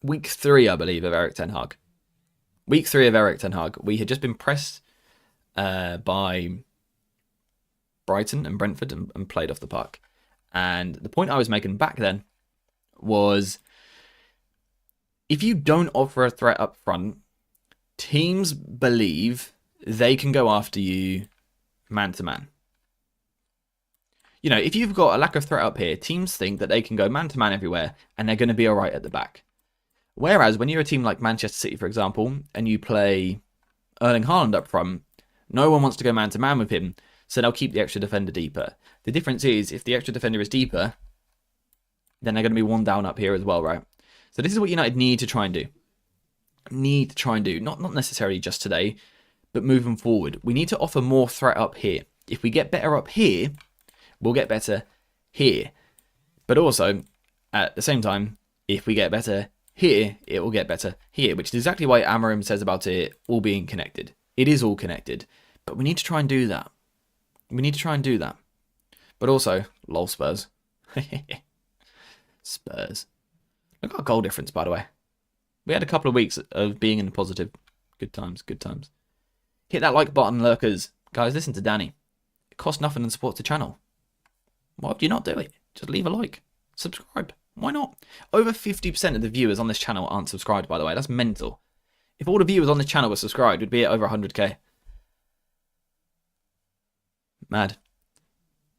week 3, I believe, of Erik Ten Hag. Week 3 of Erik Ten Hag. We had just been pressed by Brighton and Brentford and played off the park. And the point I was making back then was, if you don't offer a threat up front, teams believe they can go after you man to man. You know, if you've got a lack of threat up here, teams think that they can go man to man everywhere and they're going to be all right at the back. Whereas when you're a team like Manchester City, for example, and you play Erling Haaland up front, no one wants to go man to man with him, so they'll keep the extra defender deeper. The difference is, if the extra defender is deeper, then they're going to be one down up here as well, right? So this is what United need to try and do. Not necessarily just today, but moving forward. We need to offer more threat up here. If we get better up here, we'll get better here. But also, at the same time, if we get better here, it will get better here, which is exactly why Amorim says about it all being connected. It is all connected, but we need to try and do that. But also, lol Spurs. Spurs. Look at our goal difference, by the way. We had a couple of weeks of being in the positive. Good times. Hit that like button, lurkers. Guys, listen to Danny. It costs nothing and supports the channel. Why would you not do it? Just leave a like. Subscribe. Why not? Over 50% of the viewers on this channel aren't subscribed, by the way. That's mental. If all the viewers on this channel were subscribed, we'd be at over 100k. Mad.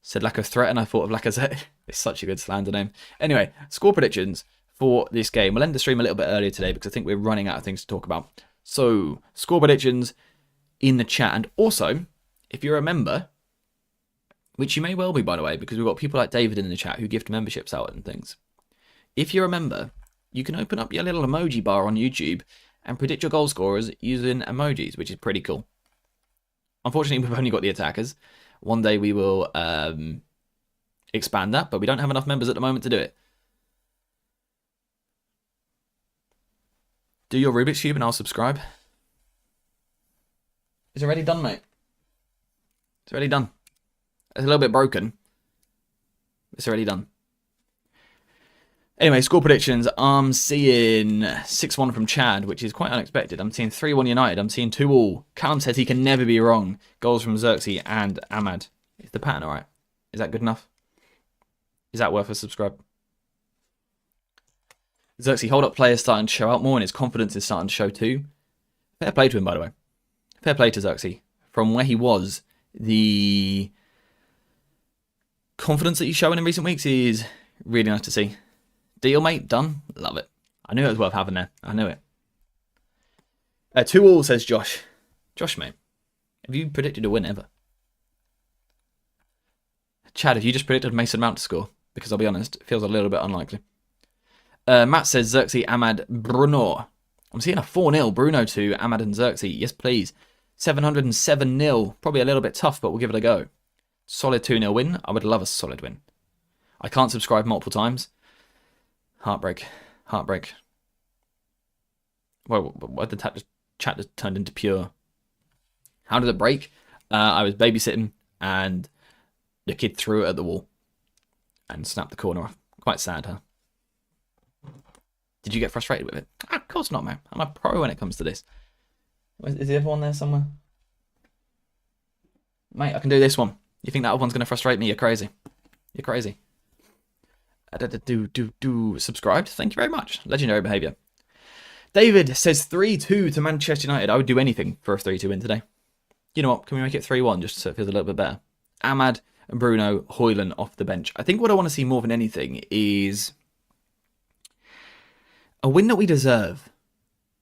Said lack of threat and I thought of Lacazette. It's such a good slander name. Anyway, score predictions for this game. We'll end the stream a little bit earlier today because I think we're running out of things to talk about. So, score predictions in the chat. And also, if you're a member, which you may well be, by the way, because we've got people like David in the chat who gift memberships out and things. If you're a member, you can open up your little emoji bar on YouTube and predict your goal scorers using emojis, which is pretty cool. Unfortunately, we've only got the attackers. One day we will expand that, but we don't have enough members at the moment to do it. Do your Rubik's Cube and I'll subscribe. It's already done, mate. It's already done. It's a little bit broken. It's already done. Anyway, score predictions. I'm seeing 6-1 from Chad, which is quite unexpected. I'm seeing 3-1 United. I'm seeing 2-2. Callum says he can never be wrong. Goals from Zirkzee and Ahmad. Is the pattern alright? Is that good enough? Is that worth a subscribe? Zirkzee hold-up player is starting to show out more and his confidence is starting to show too. Fair play to him, by the way. Fair play to Zirkzee. From where he was, the confidence that he's showing in recent weeks is really nice to see. Deal, mate. Done. Love it. I knew it was worth having there. I knew it. 2-2, says Josh. Josh, mate. Have you predicted a win ever? Chad, have you just predicted Mason Mount to score? Because I'll be honest, it feels a little bit unlikely. Matt says Zirkzee, Ahmad, Bruno. I'm seeing a 4-0. Bruno to Ahmad and Zirkzee. Yes, please. 707-0. Probably a little bit tough, but we'll give it a go. Solid 2-0 win. I would love a solid win. I can't subscribe multiple times. Heartbreak. Heartbreak. Well, what did the chat just turned into pure? How did it break? I was babysitting and the kid threw it at the wall and snapped the corner off. Quite sad, huh? Did you get frustrated with it? Of course not, man. I'm a pro when it comes to this. Is the other one there somewhere? Mate, I can do this one. You think that other one's going to frustrate me? You're crazy. You're crazy. Subscribed. Thank you very much. Legendary behaviour. David says 3-2 to Manchester United. I would do anything for a 3-2 win today. You know what? Can we make it 3-1 just so it feels a little bit better? Ahmad and Bruno, Højlund off the bench. I think what I want to see more than anything is a win that we deserve.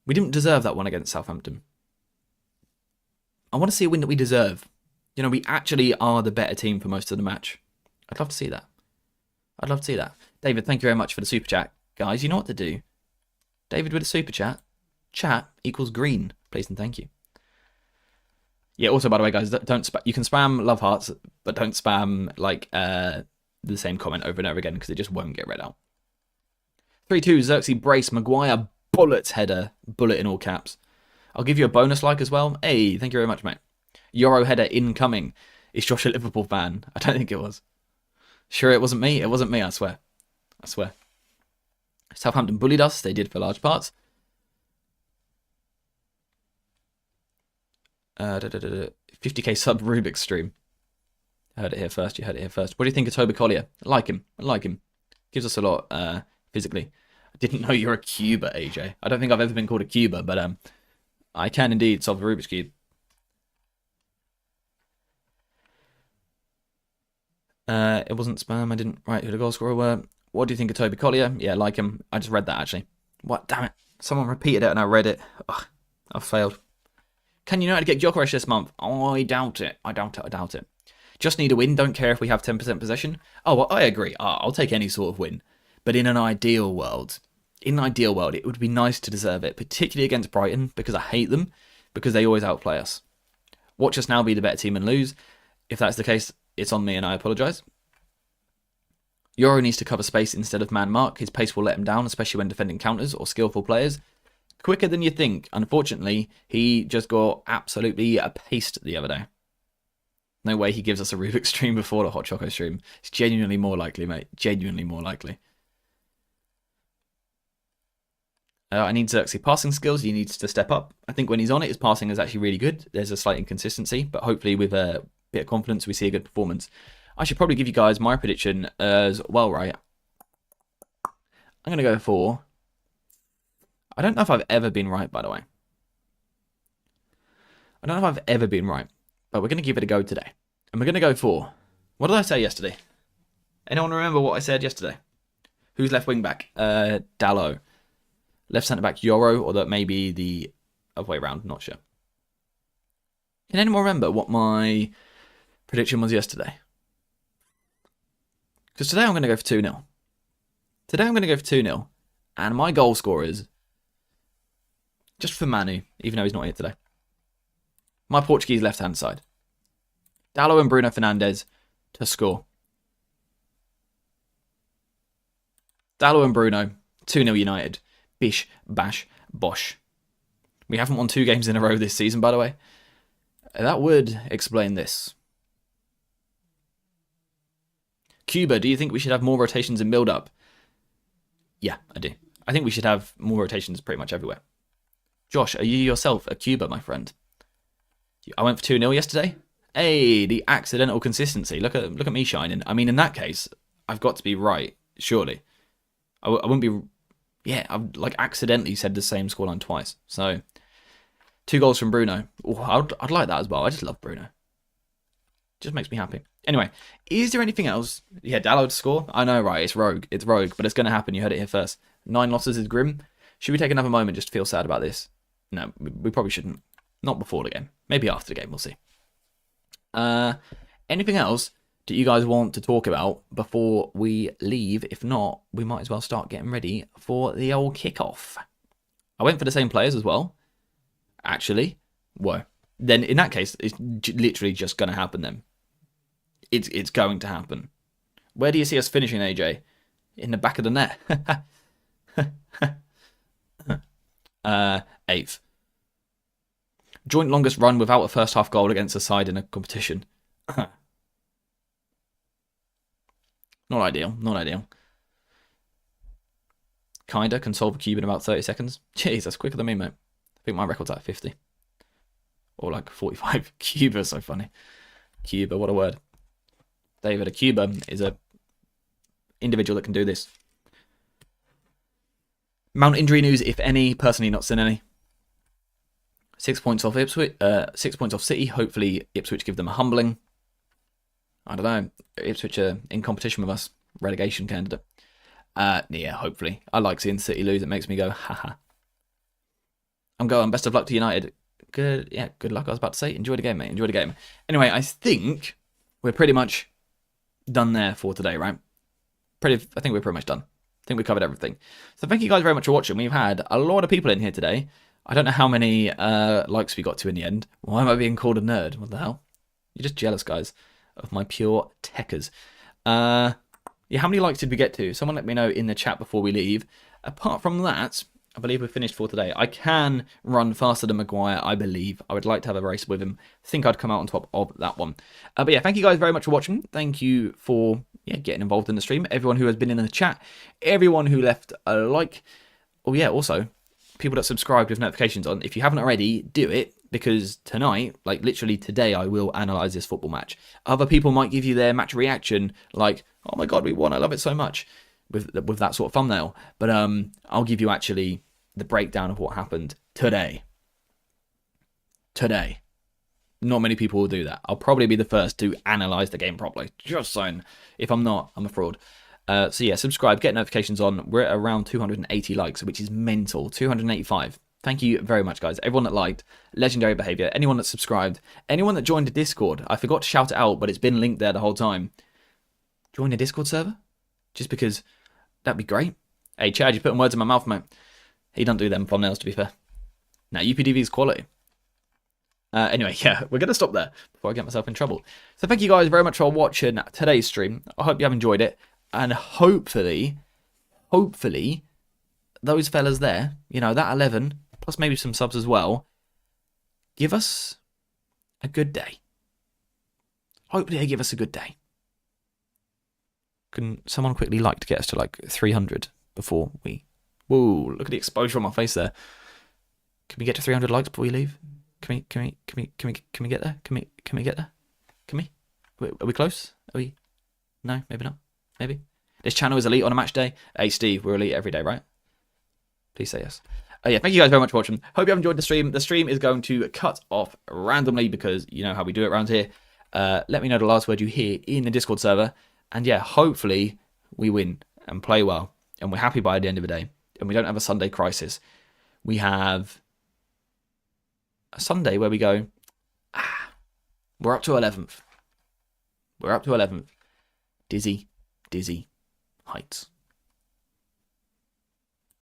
We didn't deserve that one against Southampton. I want to see a win that we deserve. You know, we actually are the better team for most of the match. I'd love to see that. I'd love to see that. David, thank you very much for the super chat. Guys, you know what to do. David with a super chat. Chat equals green. Please and thank you. Yeah, also, by the way, guys, don't you can spam love hearts, but don't spam like the same comment over and over again because it just won't get read out. 3-2, Zirkzee brace, Maguire, bullet header, bullet in all caps. I'll give you a bonus like as well. Hey, thank you very much, mate. Euro header incoming. Is Josh a Liverpool fan? I don't think it was. Sure, it wasn't me. It wasn't me, I swear. I swear. Southampton bullied us. They did for large parts. 50k sub Rubik's stream. Heard it here first. You heard it here first. What do you think of Toby Collier? I like him. I like him. Gives us a lot physically. I didn't know you're a cuber, AJ. I don't think I've ever been called a cuber, but I can indeed solve the Rubik's Cube. It wasn't spam. I didn't write who the goal scorer were. What do you think of Toby Collier? Yeah, I like him. I just read that, actually. What? Damn it. Someone repeated it and I read it. Ugh, I've failed. Can United get Gyökeres this month? Oh, I doubt it. I doubt it. Just need a win. Don't care if we have 10% possession. Oh, well, I agree. I'll take any sort of win. But in an ideal world, it would be nice to deserve it, particularly against Brighton, because I hate them, because they always outplay us. Watch us now be the better team and lose. If that's the case, it's on me and I apologise. Euro needs to cover space instead of man mark. His pace will let him down, especially when defending counters or skillful players. Quicker than you think. Unfortunately, he just got absolutely paced the other day. No way he gives us a Rubik's stream before the Hot Choco stream. It's genuinely more likely, mate. Genuinely more likely. I need Zirkzee passing skills. He needs to step up. I think when he's on it, his passing is actually really good. There's a slight inconsistency, but hopefully with a bit of confidence, we see a good performance. I should probably give you guys my prediction as well, right? I'm going to go for... I don't know if I've ever been right, by the way. I don't know if I've ever been right, but we're going to give it a go today. And we're going to go for... What did I say yesterday? Anyone remember what I said yesterday? Who's left wing back? Dalot. Left centre back Euro, or that may be the other way around, not sure. Can anyone remember what my prediction was yesterday? Because today I'm going to go for 2-0. Today I'm going to go for 2-0. And my goal scorers, just for Manu, even though he's not here today. My Portuguese left-hand side. Dalot and Bruno Fernandes to score. Dalot and Bruno, 2-0 United. Bish, bash, bosh. We haven't won 2 games in a row this season, by the way. That would explain this. Cuba, do you think we should have more rotations in build-up? Yeah, I do. I think we should have more rotations pretty much everywhere. Josh, are you yourself a Cuba, my friend? I went for 2-0 yesterday. Hey, the accidental consistency. Look at me shining. I mean, in that case, I've got to be right, surely. I wouldn't be... Yeah, I've like accidentally said the same scoreline twice. So, 2 goals from Bruno. Oh, I'd like that as well. I just love Bruno. Just makes me happy. Anyway, is there anything else? Yeah, Dalot to score. I know, right? It's rogue. It's rogue, but it's going to happen. You heard it here first. 9 losses is grim. Should we take another moment just to feel sad about this? No, we probably shouldn't. Not before the game. Maybe after the game. We'll see. Anything else that you guys want to talk about before we leave? If not, we might as well start getting ready for the old kickoff. I went for the same players as well. Actually, whoa. Then in that case, it's literally just going to happen then. It's going to happen. Where do you see us finishing, AJ? In the back of the net. 8th. Joint longest run without a first half goal against a side in a competition. Not ideal. Not ideal. Kinda can solve a cube in about 30 seconds. Jeez, that's quicker than me, mate. I think my record's at 50. Or like 45. Cuba, so funny. Cuba, what a word. David, a Cuba is a individual that can do this. Mount injury news, if any. Personally, not seen any. 6 points off Ipswich. 6 points off City. Hopefully, Ipswich give them a humbling. I don't know. Ipswich are in competition with us. Relegation candidate. Yeah, hopefully. I like seeing City lose. It makes me go, haha. I'm going. Best of luck to United. Good. Yeah, good luck. I was about to say. Enjoy the game, mate. Enjoy the game. Anyway, I think we're pretty much done there for today, right? I think we're pretty much done. I think we covered everything. So thank you guys very much for watching. We've had a lot of people in here today. I don't know how many likes we got to in the end. Why am I being called a nerd? What the hell? You're just jealous, guys, of my pure techers. Yeah, how many likes did we get to? Someone let me know in the chat before we leave. Apart from that, I believe we're finished for today. I can run faster than Maguire, I believe. I would like to have a race with him. I think I'd come out on top of that one. But yeah, thank you guys very much for watching. Thank you for getting involved in the stream. Everyone who has been in the chat. Everyone who left a like. Oh yeah, also, people that subscribed with notifications on. If you haven't already, do it. Because tonight, like literally today, I will analyse this football match. Other people might give you their match reaction like, oh my god, we won, I love it so much. With that sort of thumbnail. But I'll give you actually the breakdown of what happened today. Today. Not many people will do that. I'll probably be the first to analyse the game properly. Just saying. If I'm not, I'm a fraud. So yeah, subscribe, get notifications on. We're at around 280 likes, which is mental. 285. Thank you very much, guys. Everyone that liked, legendary behaviour. Anyone that subscribed. Anyone that joined the Discord. I forgot to shout it out, but it's been linked there the whole time. Join the Discord server? Just because... that'd be great. Hey, Chad, you're putting words in my mouth, mate. He don't do them thumbnails, to be fair. Now, UPDV's quality. Anyway, yeah, we're going to stop there before I get myself in trouble. So thank you guys very much for watching today's stream. I hope you have enjoyed it. And hopefully, those fellas there, that 11, plus maybe some subs as well, give us a good day. Hopefully they give us a good day. Can someone quickly like to get us to like 300 before we... Whoa, look at the exposure on my face there. Can we get to 300 likes before we leave? Can we get there? Can we get there? Can we? Are we close? Are we? No, maybe not. Maybe. This channel is elite on a match day. Hey, Steve, we're elite every day, right? Please say yes. Yeah, thank you guys very much for watching. Hope you have enjoyed the stream. The stream is going to cut off randomly because you know how we do it around here. Let me know the last word you hear in the Discord server. And yeah, hopefully we win and play well. And we're happy by the end of the day. And we don't have a Sunday crisis. We have a Sunday where we go, we're up to 11th. We're up to 11th. Dizzy heights.